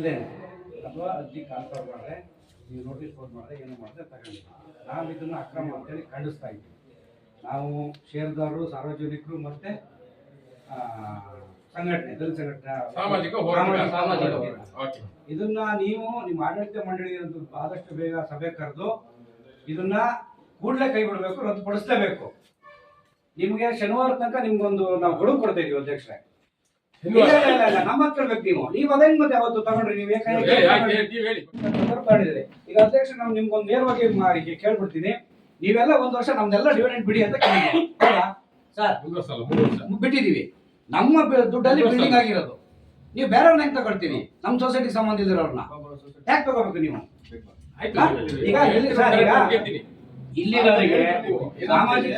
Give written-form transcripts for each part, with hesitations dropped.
ಇಲ್ದೇನೆ ಅಥವಾ ಅರ್ಜಿ ಕಾನ್ಫರ್ ಮಾಡಿದ್ರೆ ನೀವು ನೋಟಿಸ್ ಬೋರ್ಡ್ ಮಾಡಿದ್ರೆ ಏನು ಮಾಡಿದ್ರೆ ತಗೊಂಡು ನಾವು ಇದನ್ನು ಅಕ್ರಮ ಅಂತೇಳಿ ಖಂಡಿಸ್ತಾ ಇದ್ದೀವಿ. ನಾವು ಷೇರುದಾರರು, ಸಾರ್ವಜನಿಕರು ಮತ್ತು ಸಂಘಟನೆ, ದಲಿತ ಸಂಘಟನೆ, ಇದನ್ನ ನೀವು ನಿಮ್ಮ ಆಡಳಿತ ಮಂಡಳಿ ಆದಷ್ಟು ಬೇಗ ಸಭೆ ಕರೆದು ಇದನ್ನ ಕೂಡಲೇ ಕೈ ಬಿಡಬೇಕು, ರದ್ದುಪಡಿಸಲೇಬೇಕು. ನಿಮ್ಗೆ ಶನಿವಾರ ತನಕ ನಿಮ್ಗೊಂದು ನಾವು ಗಡುವು ಕೊಡ್ತಾ ಇದೀವಿ ಅಧ್ಯಕ್ಷರೇ. ನಮ್ಮ ಕೇಳ್ಬೇಕು ನೀವು ಅದೇನ್ ಮತ್ತೆ ಅವತ್ತು ತಗೊಂಡ್ರಿ ನೀವು ತಗೊಂಡಿದ್ರಿ. ಈಗ ಅಧ್ಯಕ್ಷ ನಾವು ನಿಮ್ಗೊಂದು ನೇರವಾಗಿ ಕೇಳ್ಬಿಡ್ತೀನಿ, ನೀವೆಲ್ಲ ಒಂದು ವರ್ಷ ನಮ್ದೆಲ್ಲ ಡಿವಿಡೆಂಡ್ ಬಿಡಿ ಅಂತ ಸರ್ ಬಿಟ್ಟಿದೀವಿ. ನಮ್ಮ ದುಡ್ಡಲ್ಲಿ ಬಿಲ್ಡಿಂಗ್ ಆಗಿರೋದು, ನೀವು ಬೇರೆಯವ್ರನ್ನ ಹೆಂಗ್ ತಗೊಳ್ತೀವಿ? ನಮ್ಮ ಸೊಸೈಟಿ ಸಂಬಂಧ ಇಲ್ಲಿರೋರ್ನ ಯಾಕೆ ತಗೋಬೇಕು ನೀವು? ಈಗ ಎಲ್ಲಿ ಸರ್, ಈಗ ಇಲ್ಲಿರೋರಿಗೆ ಸಾಮಾಜಿಕ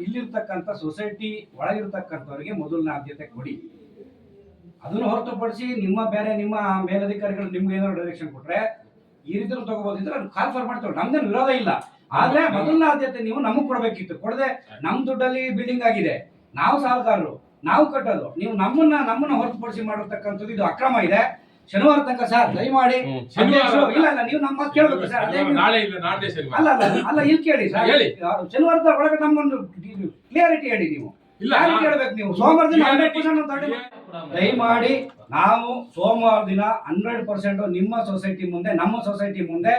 ಇಲ್ಲಿರ್ತಕ್ಕಂಥ ಸೊಸೈಟಿ ಒಳಗಿರ್ತಕ್ಕಂಥವ್ರಿಗೆ ಮೊದಲನೇ ಆದ್ಯತೆ ಕೊಡಿ. ಅದನ್ನು ಹೊರತುಪಡಿಸಿ ನಿಮ್ಮ ಮೇಲಧಿಕಾರಿಗಳು ನಿಮ್ಗೆ ಏನಾದ್ರು ಡೈರೆಕ್ಷನ್ ಕೊಟ್ರೆ ಈ ರೀತಿ ತಗೋಬೋದಿದ್ರೆ ಅದು ಕಾಲ್ಫರ್ ಮಾಡ್ತೇವೆ, ನಮ್ದೇನು ವಿರೋಧ ಇಲ್ಲ. ಆದ್ರೆ ಮೊದಲನೇ ಆದ್ಯತೆ ನೀವು ನಮಗ್ ಕೊಡ್ಬೇಕಿತ್ತು. ಕೊಡದೆ ನಮ್ ದುಡ್ಡಲ್ಲಿ ಬಿಲ್ಡಿಂಗ್ ಆಗಿದೆ, ನಾವು ಸಾಲಗಾರರು, ನಾವು ಕಟ್ಟೋದು, ನೀವು ನಮ್ಮನ್ನ ಹೊರತುಪಡಿಸಿ ಮಾಡಿರ್ತಕ್ಕಂಥದ್ದು ಇದು ಅಕ್ರಮ ಇದೆ. ಶನಿವಾರ ತನಕ ಸರ್ ದಯಮಾಡಿ ಇಲ್ಲ ನೀವು ನಮ್ಮ ಕೇಳಬೇಕು ಸರ್. ಅಲ್ಲ ಇಲ್ಲಿ ಕೇಳಿ ಸರ್, ಶನಿವಾರದ ಒಳಗೆ ನಮ್ಮೊಂದು ಕ್ಲಿಯರಿಟಿ ಹೇಳಿ. ನೀವು ಕೇಳಬೇಕು, ನೀವು ಸೋಮವಾರ ದಿನ 100% ದಯಮಾಡಿ ನಾವು ಸೋಮವಾರ ದಿನ 100% ನಿಮ್ಮ ಸೊಸೈಟಿ ಮುಂದೆ, ನಮ್ಮ ಸೊಸೈಟಿ ಮುಂದೆ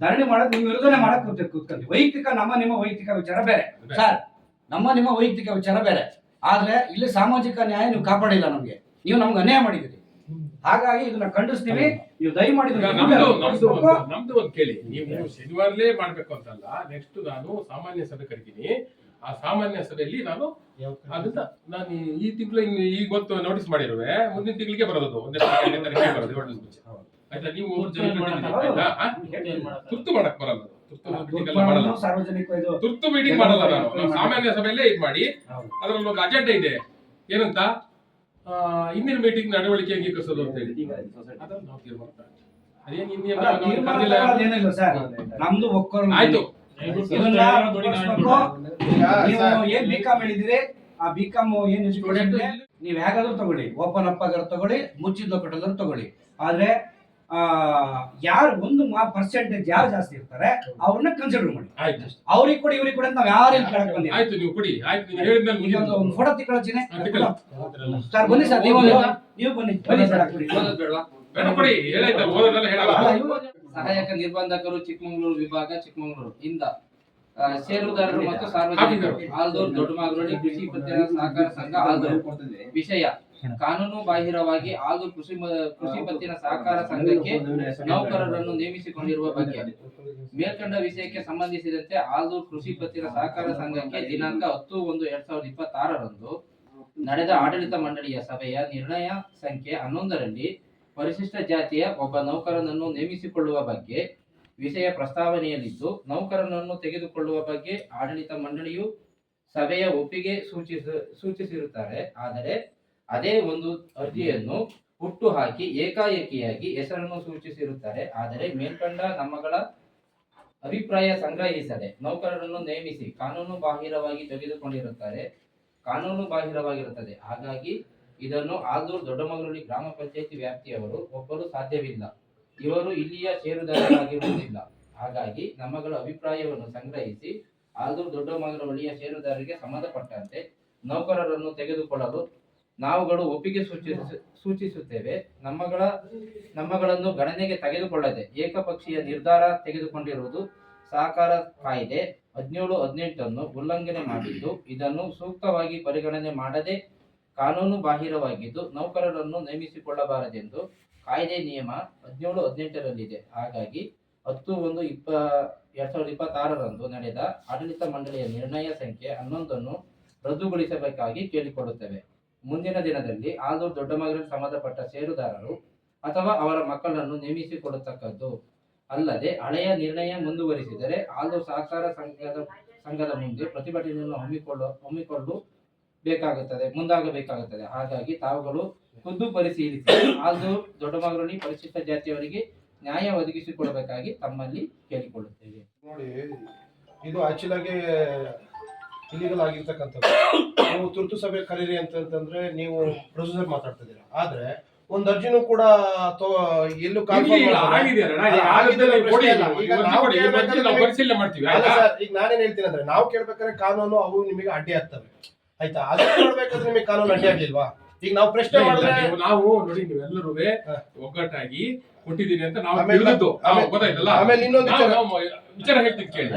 ಧರಣಿ ಮಾಡೋದು, ನಿಮ್ಮ ವಿರೋಧನೆ ಮಾಡಕ್ ಕೂತ್ಕೊಂತೀವಿ. ವೈಯಕ್ತಿಕ ನಿಮ್ಮ ವೈಯಕ್ತಿಕ ವಿಚಾರ ಬೇರೆ ಸರ್, ನಿಮ್ಮ ವೈಯಕ್ತಿಕ ವಿಚಾರ ಬೇರೆ. ಆದ್ರೆ ಇಲ್ಲಿ ಸಾಮಾಜಿಕ ನ್ಯಾಯ ನೀವು ಕಾಪಾಡಿಲ್ಲ, ನೀವು ನಮ್ಗೆ ಅನ್ಯಾಯ ಮಾಡಿದ್ದೀರಿ. ಹಾಗಾಗಿ ಇದನ್ನ ಖಂಡಿಸ್ತೀವಿ. ನೀವು ದಯಮಾಡಿ ನಮ್ದು ಒಂದು ಕೇಳಿ, ನೀವು ಶನಿವಾರಲೇ ಮಾಡ್ಬೇಕು ಅಂತಲ್ಲ. ನೆಕ್ಸ್ಟ್ ನಾನು ಸಾಮಾನ್ಯ ಸಭೆ ಕರಿತೀನಿ. ಆ ಸಾಮಾನ್ಯ ಸಭೆಯಲ್ಲಿ ನಾನು ಈ ತಿಂಗಳು ಈಗ ಗೊತ್ತು ನೋಟಿಸ್ ಮಾಡಿರುವೆ, ಮುಂದಿನ ತಿಂಗಳಿಗೆ ಬರೋದು, ಒಂದೇ ತಾರೀಕಿಗೆ ಬರೋದು. ಆಯ್ತಾ? ನೀವು ತುರ್ತು ಮಾಡಕ್ ಬರಲ್ಲ, ತುರ್ತು ಮೀಟಿಂಗ್ ಮಾಡಲ್ಲ. ನಾನು ಸಾಮಾನ್ಯ ಸಭೆಯಲ್ಲೇ ಇದ್ ಮಾಡಿ ಅದ್ರಲ್ಲಿ ಒಂದು ಅಜೆಂಡಾ ಇದೆ, ಏನಂತ ಇಂದಿನ ಮೀಟಿಂಗ್ ನಡವಳಿಕೆ ಅಂಗೀಕರಿಸೋದು ಅಂತ ಹೇಳಿ ಅದನ್ನು ನಾವು ತೀರ್ಮಾನ ನಮ್ದು ಆಯ್ತು. ಏನ್ ಬಿಕಾಮ್ ಹೇಳಿದಿರಿ, ಆ ಬಿಕಾಮ್ ಏನ್ ನೀವ್ ಹೇಗಾದ್ರೂ ತಗೊಳ್ಳಿ, ಓಪನ್ ಅಪ್ ಆಗಾದ್ರು ತಗೊಳ್ಳಿ, ಮುಚ್ಚಿದ ಲೋಕಟಲ್ಲಾದ್ರು ತಗೊಳ್ಳಿ. ಆದ್ರೆ ಯಾರು ಒಂದು ಪರ್ಸೆಂಟೇಜ್ ಯಾರು ಜಾಸ್ತಿ ಇರ್ತಾರೆ ಅವ್ರನ್ನ ಕನ್ಸಿಡರ್ ಮಾಡಿ. ಅವ್ರಿಗೆ ಕೊಡಿ, ಇವ್ರಿಗೆ ಕೊಡಿ ಅಂತ ನಾವ್ ಯಾರೇನು ಕೇಳಕ್ ಬಂದಿಲ್ಲ. ಆಯ್ತು, ನೀವು ಕೊಡಿ. ಆಯ್ತು, ಒಂದು ಫೋಟೋ ತಿಳ್ಕೊಳ್ಳಿ ಸರ್. ಬನ್ನಿ ಸರ್, ನೀವು ಬನ್ನಿ ಸಹಾಯಕ ನಿರ್ಬಂಧಕರು ಚಿಕ್ಕಮಗಳೂರು ವಿಭಾಗ, ಚಿಕ್ಕಮಗಳೂರು ಇಂದ ಷೇರುದಾರರು ಮತ್ತು ಸಾರ್ವಜನಿಕರು, ಆಲ್ದೂರು ದೊಡ್ಡಮಾಗರಳ್ಳಿ ಕೃಷಿ ಪತ್ತಿನ ಸಹಕಾರ ಸಂಘ ಆಲ್ದೂರು. ವಿಷಯ: ಕಾನೂನು ಬಾಹಿರವಾಗಿ ಆಲ್ದೂರು ಕೃಷಿ ಪತ್ತಿನ ಸಹಕಾರ ಸಂಘಕ್ಕೆ ನೌಕರರನ್ನು ನೇಮಿಸಿಕೊಂಡಿರುವ ಬಗ್ಗೆ ಮೇಲ್ಕಂಡ ವಿಷಯಕ್ಕೆ ಸಂಬಂಧಿಸಿದಂತೆ ಆಲ್ದೂರು ಕೃಷಿ ಪತ್ತಿನ ಸಹಕಾರ ಸಂಘಕ್ಕೆ ದಿನಾಂಕ 10/1/2026 ನಡೆದ ಆಡಳಿತ ಮಂಡಳಿಯ ಸಭೆಯ ನಿರ್ಣಯ ಸಂಖ್ಯೆ 11ರಲ್ಲಿ ಪರಿಶಿಷ್ಟ ಜಾತಿಯ ಒಬ್ಬ ನೌಕರನನ್ನು ನೇಮಿಸಿಕೊಳ್ಳುವ ಬಗ್ಗೆ ವಿಷಯ ಪ್ರಸ್ತಾವನೆಯಲ್ಲಿದ್ದು, ನೌಕರನನ್ನು ತೆಗೆದುಕೊಳ್ಳುವ ಬಗ್ಗೆ ಆಡಳಿತ ಮಂಡಳಿಯು ಸಭೆಯ ಒಪ್ಪಿಗೆ ಸೂಚಿಸಿರುತ್ತಾರೆ. ಆದರೆ ಅದೇ ಒಂದು ಅರ್ಜಿಯನ್ನು ಹುಟ್ಟು ಹಾಕಿ ಏಕಾಏಕಿಯಾಗಿ ಹೆಸರನ್ನು ಸೂಚಿಸಿರುತ್ತಾರೆ. ಆದರೆ ಮೇಲ್ಕಂಡ ನಮ್ಮಗಳ ಅಭಿಪ್ರಾಯ ಸಂಗ್ರಹಿಸದೆ ನೌಕರರನ್ನು ನೇಮಿಸಿ ಕಾನೂನು ಬಾಹಿರವಾಗಿ ತೆಗೆದುಕೊಂಡಿರುತ್ತದೆ. ಹಾಗಾಗಿ ಇದನ್ನು ಆಲ್ದೂರು ದೊಡ್ಡಮಗರಳ್ಳಿ ಗ್ರಾಮ ಪಂಚಾಯತಿ ವ್ಯಾಪ್ತಿಯವರು ಒಪ್ಪಲು ಸಾಧ್ಯವಿಲ್ಲ. ಇವರು ಇಲ್ಲಿಯ ಷೇರುದಾರರಾಗಿರುವುದಿಲ್ಲ. ಹಾಗಾಗಿ ನಮ್ಮಗಳ ಅಭಿಪ್ರಾಯವನ್ನು ಸಂಗ್ರಹಿಸಿ ಆಲ್ದೂರು ದೊಡ್ಡಮಗರಳ್ಳಿಯ ಷೇರುದಾರರಿಗೆ ಸಂಬಂಧಪಟ್ಟಂತೆ ನೌಕರರನ್ನು ತೆಗೆದುಕೊಳ್ಳಲು ನಾವುಗಳು ಒಪ್ಪಿಗೆ ಸೂಚಿಸುತ್ತೇವೆ. ನಮ್ಮಗಳನ್ನು ಗಣನೆಗೆ ತೆಗೆದುಕೊಳ್ಳದೆ ಏಕಪಕ್ಷೀಯ ನಿರ್ಧಾರ ತೆಗೆದುಕೊಂಡಿರುವುದು ಸಹಕಾರ ಕಾಯ್ದೆ 17-18 ಉಲ್ಲಂಘನೆ ಮಾಡಿದ್ದು, ಇದನ್ನು ಸೂಕ್ತವಾಗಿ ಪರಿಗಣನೆ ಮಾಡದೆ ಕಾನೂನು ಬಾಹಿರವಾಗಿದ್ದು ನೌಕರರನ್ನು ನೇಮಿಸಿಕೊಳ್ಳಬಾರದೆಂದು ಕಾಯ್ದೆ ನಿಯಮ 17-18ರಲ್ಲಿದೆ. ಹಾಗಾಗಿ 10/1/2026 ನಡೆದ ಆಡಳಿತ ಮಂಡಳಿಯ ನಿರ್ಣಯ ಸಂಖ್ಯೆ 11 ರದ್ದುಗೊಳಿಸಬೇಕಾಗಿ ಕೇಳಿಕೊಳ್ಳುತ್ತೇವೆ. ಮುಂದಿನ ದಿನದಲ್ಲಿ ಆಲ್ದೂರು ದೊಡ್ಡಮಗರಳ್ಳಿ ಸಂಬಂಧಪಟ್ಟ ಷೇರುದಾರರು ಅಥವಾ ಅವರ ಮಕ್ಕಳನ್ನು ನೇಮಿಸಿಕೊಳ್ಳತಕ್ಕದ್ದು ಅಲ್ಲದೆ ಹಳೆಯ ನಿರ್ಣಯ ಮುಂದುವರಿಸಿದರೆ ಆಲ್ದೂರು ಸಹಕಾರ ಸಂಘದ ಮುಂದೆ ಪ್ರತಿಭಟನೆಯನ್ನು ಮುಂದಾಗಬೇಕಾಗುತ್ತದೆ. ಹಾಗಾಗಿ ತಾವುಗಳು ಖುದ್ದು ಪರಿಶೀಲಿಸಿ ಆಲ್ದೂರು ದೊಡ್ಡಮಗರಳ್ಳಿ ಪರಿಶಿಷ್ಟ ಜಾತಿಯವರಿಗೆ ನ್ಯಾಯ ಒದಗಿಸಿಕೊಡಬೇಕಾಗಿ ತಮ್ಮಲ್ಲಿ ಕೇಳಿಕೊಳ್ಳುತ್ತೇವೆ. ನೋಡಿ, ಇದು ಆಕ್ಚುಲ್ ಆಗಿ ಇಲ್ಲಿಗಲ್ ಆಗಿರ್ತಕ್ಕಂಥದ್ದು. ನೀವು ತುರ್ತು ಸಭೆ ಕರೀರಿ ಅಂತಂದ್ರೆ ನೀವು ಪ್ರೊಸೀಜರ್ ಮಾತಾಡ್ತಿದ್ದೀರಾ, ಆದ್ರೆ ಒಂದ್ ಅರ್ಜಿನೂ ಕೂಡ ಎಲ್ಲೂ ಪರಿಶೀಲನೆ ಮಾಡ್ತೀವಿ. ಈಗ ನಾನೇನ್ ಹೇಳ್ತೀನಿ ಅಂದ್ರೆ, ನಾವು ಕೇಳ್ಬೇಕಾದ್ರೆ ಕಾನೂನು ಅವು ನಿಮಗೆ ಅಡ್ಡಿ ಆಗ್ತವೆ, ಆಯ್ತಾ? ಅದನ್ನ ನೋಡ್ಬೇಕಾದ್ರೆ ನಿಮಗೆ ಕಾನೂನು ಅಡ್ಡಿ ಆಗ್ಲಿಲ್ವಾ? ಈಗ ನಾವು ಪ್ರಶ್ನೆ ಮಾಡಿದ್ರೆ ನಾವು ನೋಡಿ ನೀವೆಲ್ಲರೂ ಒಗ್ಗಟ್ಟಾಗಿ ಕೊಟ್ಟಿದ್ದೀರಿ ಅಂತ ನಾವು ತಿಳಿದದ್ದು ಗೊತ್ತಾಯ್ತಲ್ಲ. ಆಮೇಲೆ ಇನ್ನೊಂದು ವಿಚಾರ ಹೇಳ್ತೀನಿ ಕೇಳಿ.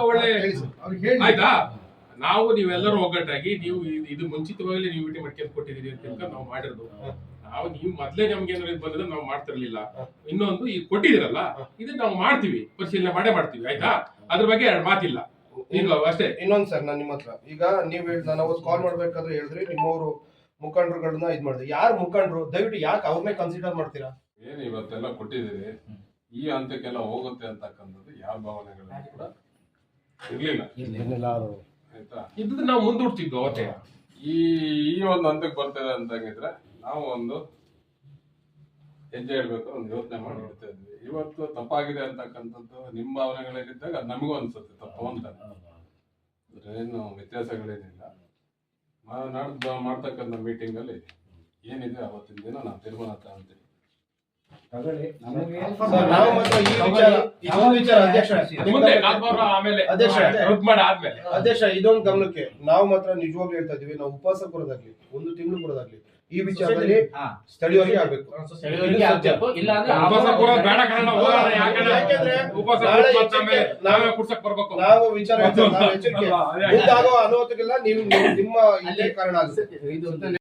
ಒಳ್ಳೆ ಆಯ್ತಾ, ನಾವು ನೀವೆಲ್ಲರೂ ಒಗ್ಗಟ್ಟಾಗಿ ನೀವು ಇದು ಮುಂಚಿತವಾಗಲೇ ನೀವು ವಿಟಿ ಮಾಡ್ಕೊಂಡು ಕೊಟ್ಟಿದ್ದೀರಿ ಅಂತ ನಾವು ಮಾಡಿರೋದು. ನಾವು ನೀವು ಮೊದ್ಲೇ ನಮ್ಗೆ ಏನಾದ್ರು ಇದು ಬಂದ್ರೆ ನಾವು ಮಾಡ್ತಿರ್ಲಿಲ್ಲ. ಇನ್ನೊಂದು ಈಗ ಕೊಟ್ಟಿದ್ದೀರಲ್ಲ, ಇದನ್ನ ನಾವು ಮಾಡ್ತೀವಿ, ಪರಿಶೀಲನೆ ಮಾಡೇ ಮಾಡ್ತೀವಿ, ಆಯ್ತಾ? ಅದ್ರ ಬಗ್ಗೆ ಎರಡು ಮಾತಿಲ್ಲ ಈಗ ಅಷ್ಟೇ. ಇನ್ನೊಂದ್ ಸರ್, ನಾನು ನಿಮ್ಮ ಹತ್ರ ಈಗ ನಾನು ಅವತ್ತು ಕಾಲ್ ಮಾಡ್ಬೇಕಾದ್ರೆ ಹೇಳಿದ್ರಿ ನಿಮ್ಮವರು ಮುಖಂಡರುಗಳನ್ನ ಇದ್ ಮಾಡಿದ್ರೆ, ಯಾರು ಮುಖಂಡರು ದಯವಿಟ್ಟು ಯಾಕೆ ಅವ್ರನ್ನೇ ಕನ್ಸಿಡರ್ ಮಾಡ್ತೀರಾ? ಏನ್ ಇವತ್ತೆಲ್ಲ ಕೊಟ್ಟಿದ್ದೀರಿ, ಈ ಹಂತಕ್ಕೆಲ್ಲ ಹೋಗುತ್ತೆ ಅಂತಕ್ಕಂಥದ್ದು ಯಾವ ಭಾವನೆಗಳು ಕೂಡ ಇರ್ಲಿಲ್ಲ, ಆಯ್ತಾ? ಇದ್ದು ನಾವು ಮುಂದೂಡ್ತಿದ್ವು ಅವತ್ತೇ. ಈ ಒಂದು ಹಂತಕ್ಕೆ ಬರ್ತದೆ ಅಂತಂಗಿದ್ರೆ ನಾವು ಒಂದು ಹೆಜ್ಜೆ ಇಡ್ಬೇಕು, ಒಂದು ಯೋಚನೆ ಮಾಡಿ ಇಡ್ತಾ ಇದ್ವಿ. ಇವತ್ತು ತಪ್ಪಾಗಿದೆ ಅಂತಕ್ಕಂಥದ್ದು ನಿಮ್ಮ ಭಾವನೆಗಳಿದ್ದಾಗ ಅದು ನಮಗೂ ಅನ್ಸುತ್ತೆ ತಪ್ಪು ಅಂತ. ಏನು ವ್ಯತ್ಯಾಸಗಳೇನಿಲ್ಲ. ನಾಡ್ದು ಮಾಡ್ತಕ್ಕಂಥ ಮೀಟಿಂಗ್ ಅಲ್ಲಿ ಏನಿದೆ ಅವತ್ತಿನ ದಿನ ನಾವು ತೀರ್ಮಾನ ತಗೊಂತೀವಿ. ನಾವು ಮಾತ್ರ ಈ ವಿಚಾರ ಅಧ್ಯಕ್ಷ ಅಧ್ಯಕ್ಷ ಇದೊಂದು ಗಮನಕ್ಕೆ ನಾವು ಮಾತ್ರ ನಿಜವಾಗ್ಲೂ ಹೇಳ್ತಾ ಇದೀವಿ, ನಾವು ಉಪವಾಸ ಕೊಡೋದಾಗ್ಲಿ, ಒಂದು ತಿಂಗಳು ಕೊಡೋದಾಗ್ಲಿ, ಈ ವಿಚಾರದಲ್ಲಿ ಸ್ಥಳೀಯರಿಗೆ ಆಗ್ಬೇಕು. ನಾವು ವಿಚಾರ ಎಚ್ಚರಿಕೆ ಮುಂದಾಗೋ ಅನಾಹುತಕ್ಕೆಲ್ಲ ನೀವು ನಿಮ್ಮ ಇಲ್ಲೇ ಕಾರಣ ಆಗುತ್ತೆ.